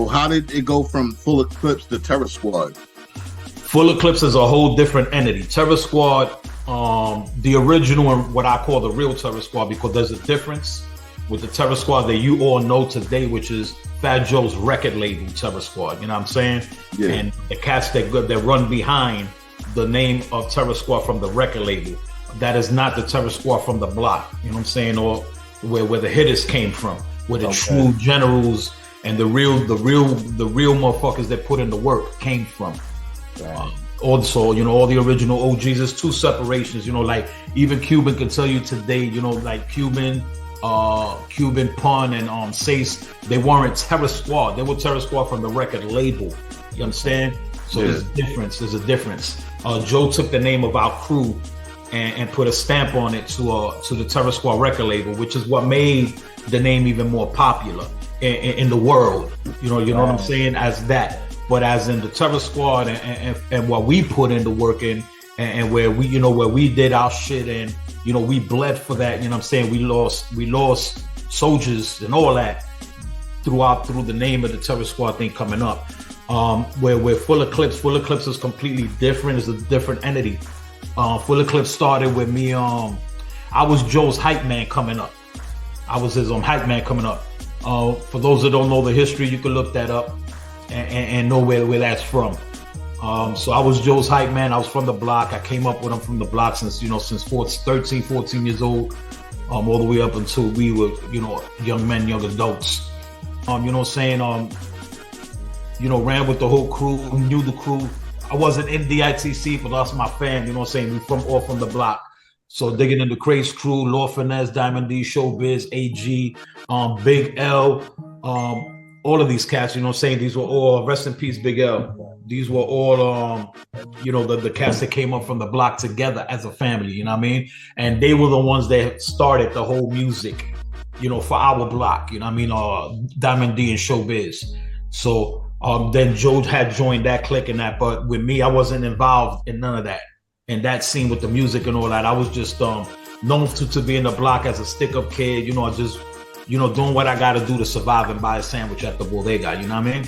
So how did it go from Full Eclipse to Terror Squad? Full Eclipse is a whole different entity. Terror Squad, the original and what I call the real Terror Squad, because there's a difference with the Terror Squad that you all know today, which is Fat Joe's record label, Terror Squad. You know what I'm saying? Yeah. And the cats that run behind the name of Terror Squad from the record label. That is not the Terror Squad from the block. You know what I'm saying? Or where the hitters came from, where the true generals and the real motherfuckers that put in the work came from. Right. Also, you know, all the original OGs. There's two separations. You know, like even Cuban can tell you today. You know, like Cuban Pun and Sace, they weren't Terror Squad. They were Terror Squad from the record label. You understand? So there's a difference. There's a difference. Joe took the name of our crew and put a stamp on it to the Terror Squad record label, which is what made the name even more popular in the world. You know what I'm saying? As that. But as in the Terror Squad and what we put into work in and where we did our shit and, you know, we bled for that, you know what I'm saying? We lost soldiers and all that through the name of the Terror Squad thing coming up. Where Full Eclipse is completely different, is a different entity. Full Eclipse started with me, I was Joe's hype man coming up. I was his hype man coming up. For those that don't know the history, you can look that up and know where that's from. So I was Joe's hype man. I was from the block. I came up with him from the block since 13, 14 years old, all the way up until we were, you know, young men, young adults. You know what I'm saying? You know, ran with the whole crew, knew the crew. I wasn't in DITC, but that's my fam, you know what I'm saying? We all from the block. So digging into Craze Crew, Lord Finesse, Diamond D, Showbiz, AG, Big L, all of these cats, you know what I'm saying? These were all, rest in peace, Big L. These were all, you know, the cats that came up from the block together as a family, you know what I mean? And they were the ones that started the whole music, you know, for our block, you know what I mean? Diamond D and Showbiz. So then Joe had joined that clique and that, but with me, I wasn't involved in none of that. And that scene with the music and all that, I was just known to be in the block as a stick-up kid, you know, just, you know, doing what I got to do to survive and buy a sandwich at the bodega, you know what I mean?